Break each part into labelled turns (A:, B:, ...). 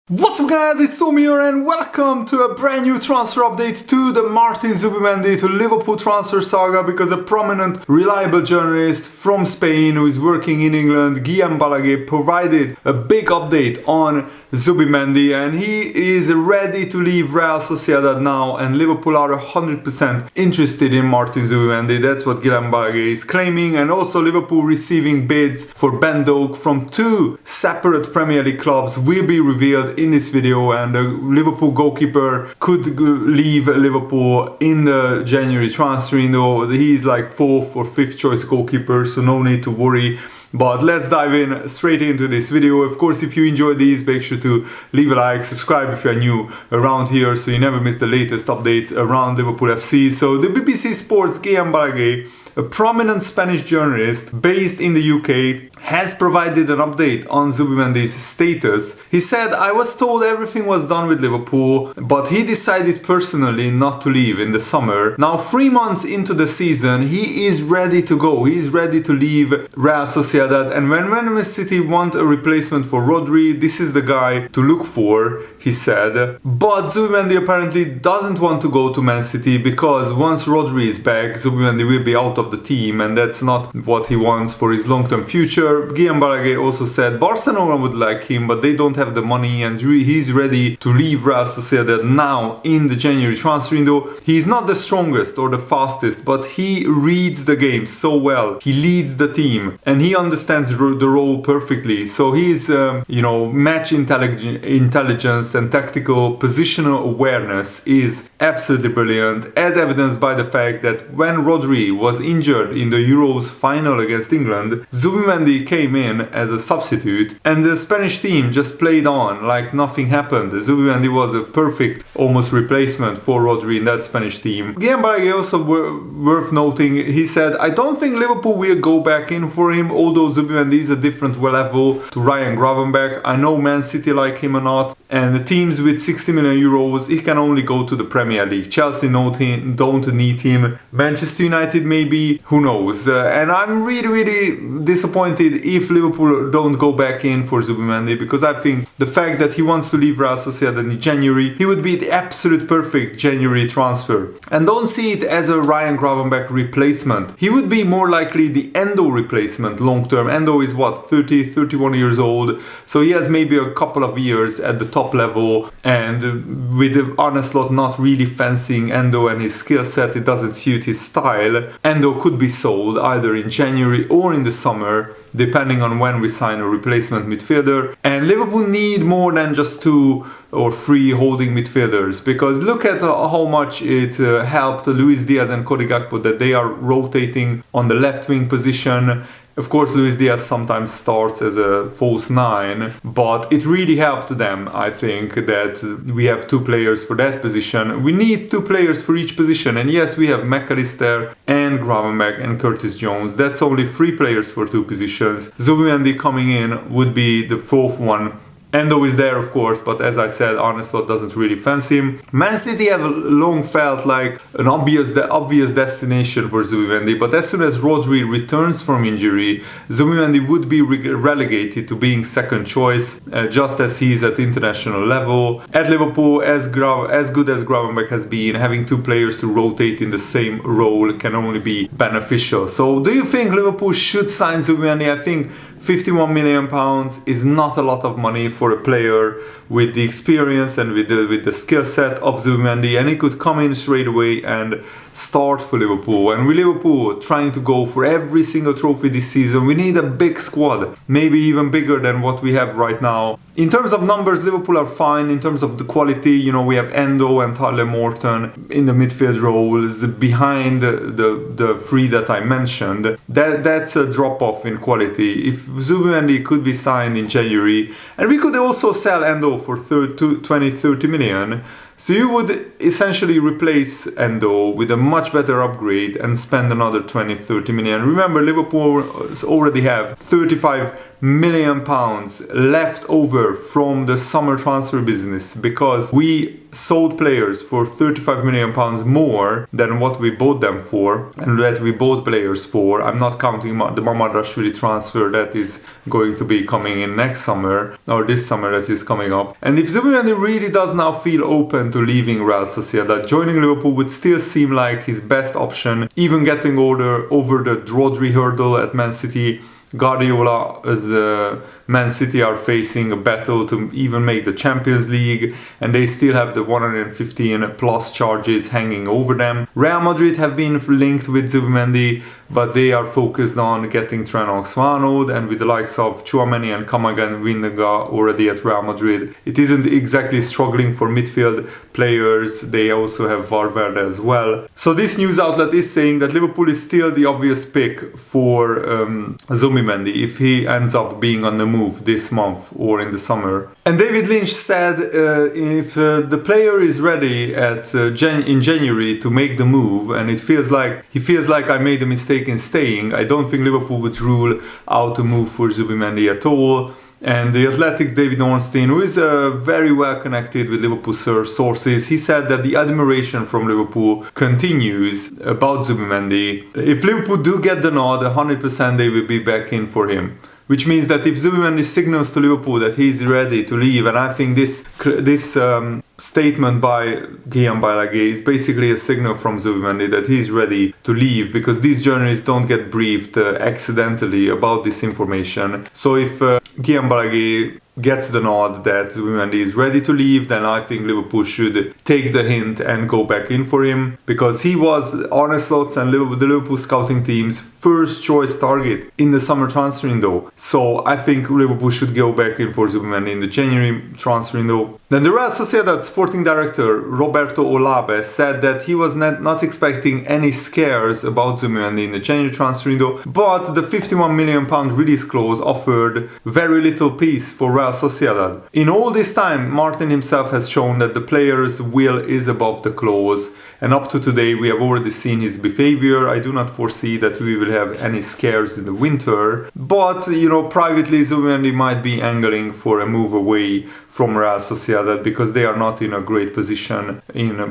A: What's up guys, it's Tom here and welcome to a brand new transfer update to the Martin Zubimendi to Liverpool transfer saga, because a prominent, reliable journalist from Spain who is working in England, Guillem Balaguer, provided a big update on Zubimendi, and he is ready to leave Real Sociedad now, and Liverpool are 100% interested in Martin Zubimendi. That's what Guillem Balaguer is claiming, and also Liverpool receiving bids for Doak from two separate Premier League clubs will be revealed in this video, and the Liverpool goalkeeper could leave Liverpool in the January transfer window. He's like 4th or 5th choice goalkeeper, so no need to worry. But let's dive in straight into this video. Of course, if you enjoyed these, make sure to leave a like, subscribe if you're new around here so you never miss the latest updates around Liverpool FC. So the BBC Sports Guillem Balaguer, a prominent Spanish journalist based in the UK, has provided an update on Zubimendi's status. He said, "I was told everything was done with Liverpool, but he decided personally not to leave in the summer. Now 3 months into the season, he is ready to go. He is ready to leave Real Sociedad, and when Man City want a replacement for Rodri, this is the guy to look for," he said. But Zubimendi apparently doesn't want to go to Man City, because once Rodri is back, Zubimendi will be out of the team, and that's not what he wants for his long-term future. Guillem Balaguer also said Barcelona would like him, but they don't have the money, and he's ready to leave Real Sociedad now in the January transfer window. He's not the strongest or the fastest, but he reads the game so well. He leads the team, and he understands the role perfectly. So he's, match intelligence and tactical positional awareness is absolutely brilliant, as evidenced by the fact that when Rodri was injured in the Euros final against England, Zubimendi came in as a substitute, and the Spanish team just played on like nothing happened. Zubimendi was a perfect almost replacement for Rodri in that Spanish team. Guillem Balaguer also worth noting, he said, "I don't think Liverpool will go back in for him, although Zubimendi is a different level to Ryan Gravenberch. I know Man City like him or not, and the teams with 60 million euros, he can only go to the Premier League. Chelsea don't need him. Manchester United maybe, who knows?" And I'm really disappointed if Liverpool don't go back in for Zubimendi, because I think the fact that he wants to leave Real Sociedad in January, he would be the absolute perfect January transfer. And don't see it as a Ryan Gravenberch replacement. He would be more likely the Endo replacement long term. Endo is 31 years old, so he has maybe a couple of years at the top level, and with Arne Slot not really fancying Endo and his skill set, it doesn't suit his style. Endo could be sold either in January or in the summer, depending on when we sign a replacement midfielder. And Liverpool need more than just 2 or 3 holding midfielders, because look at how much it helped Luis Diaz and Cody Gakpo that they are rotating on the left wing position. Of course, Luis Diaz sometimes starts as a false 9, but it really helped them, I think, that we have 2 players for that position. We need 2 players for each position, and yes, we have McAllister and Gravenberch and Curtis Jones. That's only 3 players for 2 positions. Zubimendi coming in would be the 4th one. Endo is there, of course, but as I said, Arne Slot doesn't really fancy him. Man City have long felt like an obvious destination for Zubimendi, but as soon as Rodri returns from injury, Zubimendi would be relegated to being second choice, just as he is at international level. At Liverpool, as good as Gravenberch has been, having 2 players to rotate in the same role can only be beneficial. So do you think Liverpool should sign Zubimendi? I think £51 million is not a lot of money for a player with the experience and with the skill set of Zubimendi, and he could come in straight away and start for Liverpool. And with Liverpool trying to go for every single trophy this season, we need a big squad, maybe even bigger than what we have right now. In terms of numbers, Liverpool are fine. In terms of the quality, we have Endo and Tyler Morton in the midfield roles behind the 3 that I mentioned. That's a drop-off in quality. If Zubimendi could be signed in January, and we could also sell Endo for 20-30 million, so you would essentially replace Endo with a much better upgrade and spend another 20-30 million. Remember, Liverpool already have 35 million left over from the summer transfer business, because we sold players for 35 million pounds more than what we bought them for, and that we bought players for. I'm not counting the Mamadashvili transfer that is going to be coming in next summer, or this summer that is coming up. And if Zubimendi really does now feel open to leaving Real Sociedad, joining Liverpool would still seem like his best option, even getting over the Rodri hurdle at Man City. Guardiola as Man City are facing a battle to even make the Champions League, and they still have the 115 plus charges hanging over them. Real Madrid have been linked with Zubimendi, but they are focused on getting Trent Alexander-Arnold, and with the likes of Tchouaméni and Camavinga and Vingegaard already at Real Madrid, it isn't exactly struggling for midfield players. They also have Valverde as well. So this news outlet is saying that Liverpool is still the obvious pick for Zubimendi if he ends up being on the move this month or in the summer. And David Lynch said if the player is ready in January to make the move, and he feels like I made a mistake in staying, I don't think Liverpool would rule out a move for Zubimendi at all. And the Athletics' David Ornstein, who is very well connected with Liverpool sources, he said that the admiration from Liverpool continues about Zubimendi. If Liverpool do get the nod, 100% they will be back in for him. Which means that if Zubimendi signals to Liverpool that he's ready to leave, and I think this statement by Guillaume Balaguer is basically a signal from Zubimendi that he's ready to leave, because these journalists don't get briefed accidentally about this information. So if Guillaume Balaguer gets the nod that Zubimendi is ready to leave, then I think Liverpool should take the hint and go back in for him, because he was Arne Slot's and the Liverpool scouting team's first choice target in the summer transfer window. So I think Liverpool should go back in for Zubimendi in the January transfer window. Then the Real Sociedad sporting director Roberto Olabe said that he was not expecting any scares about Zubimendi in the January transfer window, but the £51 million release clause offered very little peace for Real Sociedad. In all this time, Martin himself has shown that the player's will is above the clause, and up to today we have already seen his behavior. I do not foresee that we will have any scares in the winter, but privately Zubimendi might be angling for a move away from Real Sociedad, because they are not in a great position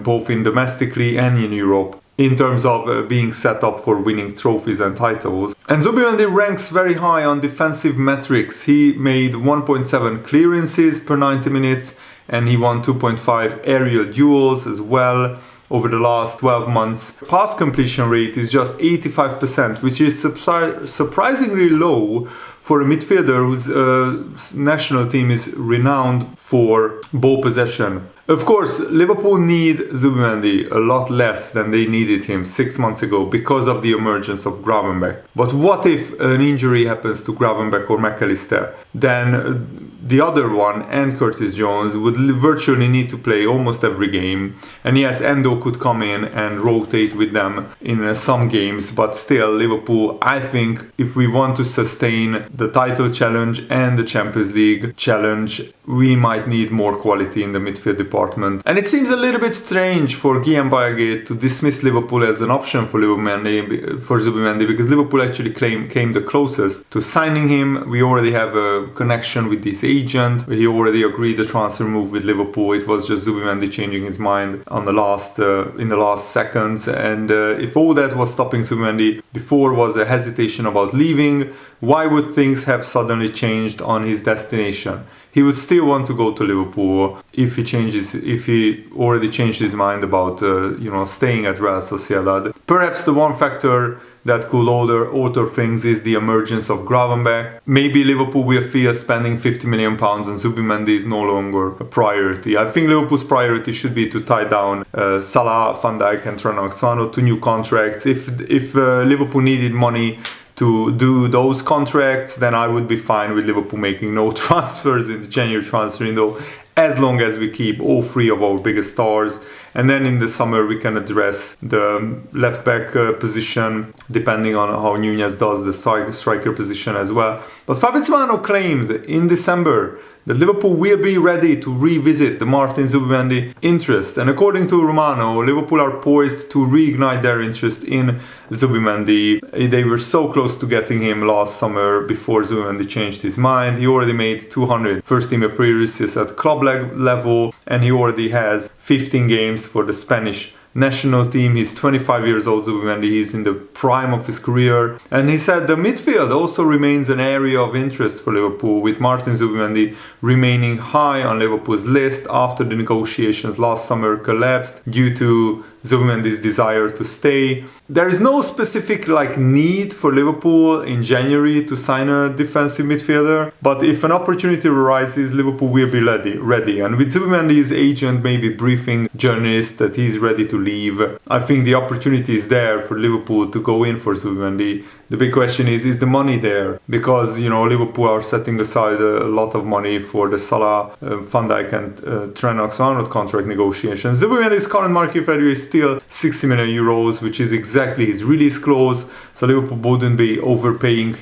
A: both domestically and in Europe in terms of being set up for winning trophies and titles. And Zubimendi ranks very high on defensive metrics. He made 1.7 clearances per 90 minutes, and he won 2.5 aerial duels as well over the last 12 months. Pass completion rate is just 85%, which is surprisingly low for a midfielder whose national team is renowned for ball possession. Of course, Liverpool need Zubimendi a lot less than they needed him 6 months ago because of the emergence of Gravenberch. But what if an injury happens to Gravenberch or McAllister? Then the other one, and Curtis Jones, would virtually need to play almost every game. And yes, Endo could come in and rotate with them in some games, but still, Liverpool, I think, if we want to sustain the title challenge and the Champions League challenge, we might need more quality in the midfield department. And it seems a little bit strange for Guillaume Balaguer to dismiss Liverpool as an option for Zubimendi, because Liverpool actually came the closest to signing him. We already have a connection with this agent. He already agreed the transfer move with Liverpool. It was just Zubimendi changing his mind in the last seconds. And if all that was stopping Zubimendi before was a hesitation about leaving, why would things have suddenly changed on his destination? He would still want to go to Liverpool if he already changed his mind about staying at Real Sociedad. Perhaps the one factor that could alter things is the emergence of Gravenberch. Maybe Liverpool will feel spending £50 million and Zubimendi is no longer a priority. I think Liverpool's priority should be to tie down Salah, Van Dijk and Trent Alexander to new contracts. If Liverpool needed money to do those contracts, then I would be fine with Liverpool making no transfers in the January transfer window, as long as we keep all three of our biggest stars And then in the summer we can address the left back position, depending on how Nunez does the striker position as well. But Fabrizio Romano claimed in December that Liverpool will be ready to revisit the Martin Zubimendi interest. And according to Romano, Liverpool are poised to reignite their interest in Zubimendi. They were so close to getting him last summer before Zubimendi changed his mind. He already made 200 first-team appearances at club level, and he already has 15 games for the Spanish national team. He's 25 years old, Zubimendi. He's in the prime of his career. And he said the midfield also remains an area of interest for Liverpool, with Martin Zubimendi remaining high on Liverpool's list after the negotiations last summer collapsed due to Zubimendi's desire to stay. There is no specific need for Liverpool in January to sign a defensive midfielder, but if an opportunity arises, Liverpool will be ready. And with Zubimendi's agent maybe briefing journalists that he's ready to leave, I think the opportunity is there for Liverpool to go in for Zubimendi. The big question is the money there? Because, Liverpool are setting aside a lot of money for the Salah, Van Dijk and Trent Alexander contract negotiations. Zubimendi's current market value is still 60 million euros, which is exactly his release clause. So Liverpool wouldn't be overpaying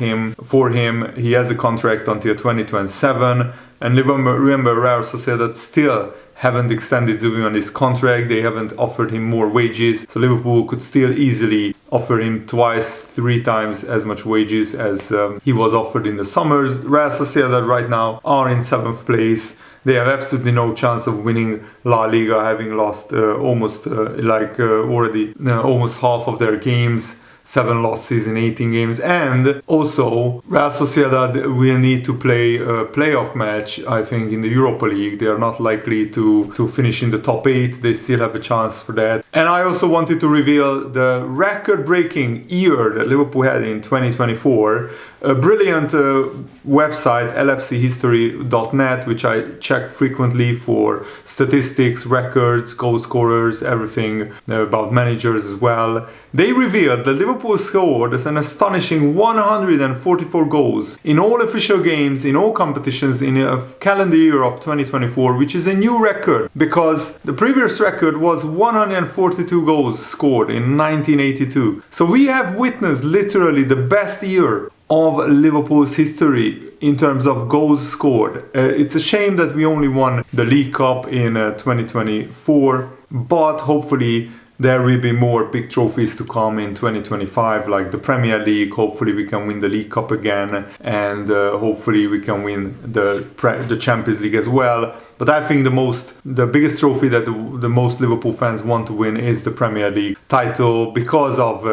A: for him. He has a contract until 2027. And remember, Real Sociedad still haven't extended Zubimendi's contract. They haven't offered him more wages. So Liverpool could still easily offer him twice, 3 times as much wages as he was offered in the summers. Real Sociedad right now are in 7th place. They have absolutely no chance of winning La Liga, having lost almost half of their games. 7 losses in 18 games. And also, Real Sociedad will need to play a playoff match, I think, in the Europa League. They are not likely to finish in the top 8. They still have a chance for that. And I also wanted to reveal the record-breaking year that Liverpool had in 2024. A brilliant website, lfchistory.net, which I check frequently for statistics, records, goal scorers, everything about managers as well. They revealed that Liverpool scored an astonishing 144 goals in all official games, in all competitions in a calendar year of 2024, which is a new record because the previous record was 142 goals scored in 1982. So we have witnessed literally the best year of Liverpool's history in terms of goals scored. It's a shame that we only won the League Cup in 2024, but hopefully there will be more big trophies to come in 2025, like the Premier League. Hopefully we can win the League Cup again, and hopefully we can win the Champions League as well. But I think the biggest trophy that the most Liverpool fans want to win is the Premier League title, because of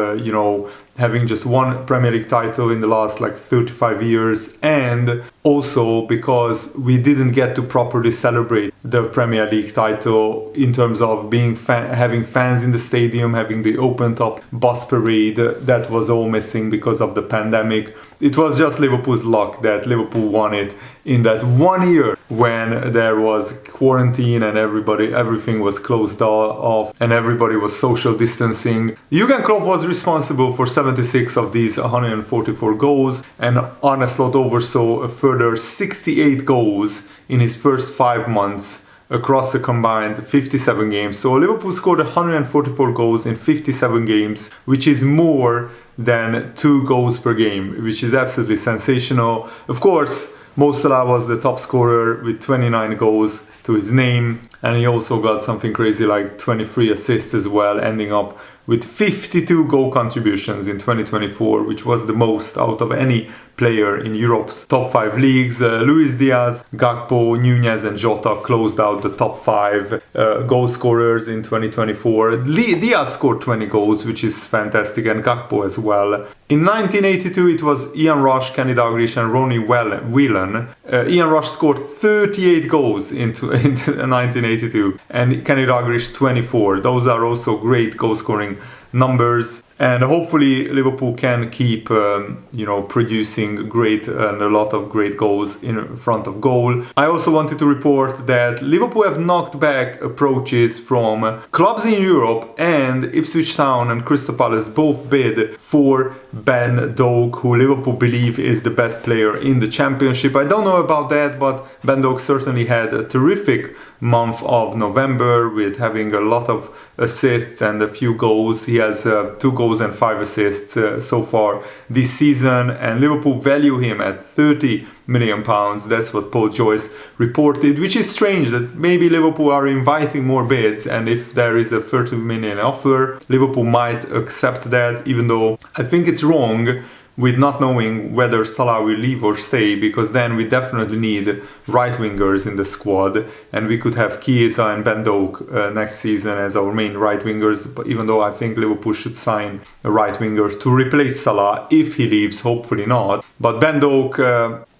A: having just one Premier League title in the last 35 years, and also because we didn't get to properly celebrate the Premier League title in terms of having fans in the stadium, having the open top bus parade. That was all missing because of the pandemic. It was just Liverpool's luck that Liverpool won it in that 1 year when there was quarantine and everything was closed off and everybody was social distancing. Jurgen Klopp was responsible for 76 of these 144 goals, and Arne Slot oversaw a further 68 goals in his first 5 months across a combined 57 games. So Liverpool scored 144 goals in 57 games, which is more than 2 goals per game, which is absolutely sensational. Of course, Mo Salah was the top scorer with 29 goals to his name, and he also got something crazy like 23 assists as well, ending up with 52 goal contributions in 2024, which was the most out of any player in Europe's top 5 leagues. Luis Diaz, Gakpo, Nunez and Jota closed out the top 5 goal scorers in 2024. Diaz scored 20 goals, which is fantastic, and Gakpo as well. In 1982, it was Ian Rush, Kenny Dalglish and Ronnie Whelan. Ian Rush scored 38 goals in 1982 and Kenny Dalglish 24. Those are also great goal scoring numbers. And hopefully Liverpool can keep, producing great and a lot of great goals in front of goal. I also wanted to report that Liverpool have knocked back approaches from clubs in Europe, and Ipswich Town and Crystal Palace both bid for Ben Doak, who Liverpool believe is the best player in the Championship. I don't know about that, but Ben Doak certainly had a terrific month of November with having a lot of assists and a few goals. He has 2 goals and 5 assists so far this season, and Liverpool value him at £30 million. That's what Paul Joyce reported, which is strange that maybe Liverpool are inviting more bids, and if there is a 30 million offer, Liverpool might accept that, even though I think it's wrong with not knowing whether Salah will leave or stay, because then we definitely need right wingers in the squad, and we could have Chiesa and Ben Doak next season as our main right wingers, even though I think Liverpool should sign a right winger to replace Salah if he leaves, hopefully not. But Ben Doak,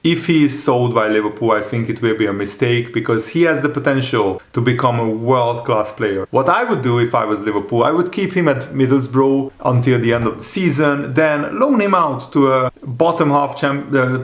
A: if he is sold by Liverpool, I think it will be a mistake, because he has the potential to become a world-class player. What I would do if I was Liverpool, I would keep him at Middlesbrough until the end of the season, then loan him out to a bottom half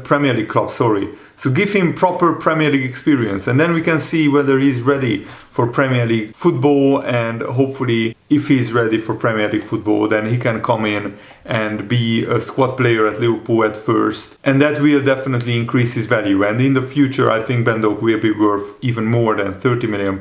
A: Premier League club, So give him proper Premier League experience, and then we can see whether he's ready for Premier League football, and hopefully if he's ready for Premier League football, then he can come in and be a squad player at Liverpool at first, and that will definitely increase his value. And in the future, I think Ben Doak will be worth even more than £30 million.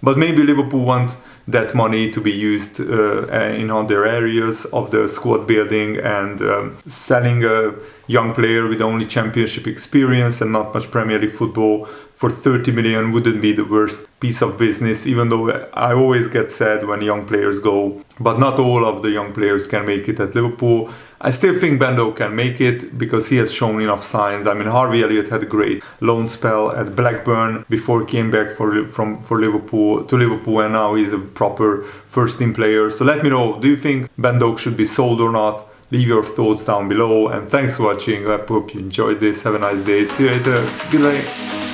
A: But maybe Liverpool want that money to be used in other areas of the squad building, and selling a young player with only Championship experience and not much Premier League football for 30 million wouldn't be the worst piece of business, even though I always get sad when young players go. But not all of the young players can make it at Liverpool. I still think Ben Doak can make it because he has shown enough signs. I mean, Harvey Elliott had a great loan spell at Blackburn before he came back for Liverpool, and now he's a proper first-team player. So let me know, do you think Ben Doak should be sold or not? Leave your thoughts down below, and thanks for watching. I hope you enjoyed this. Have a nice day. See you later. Goodbye.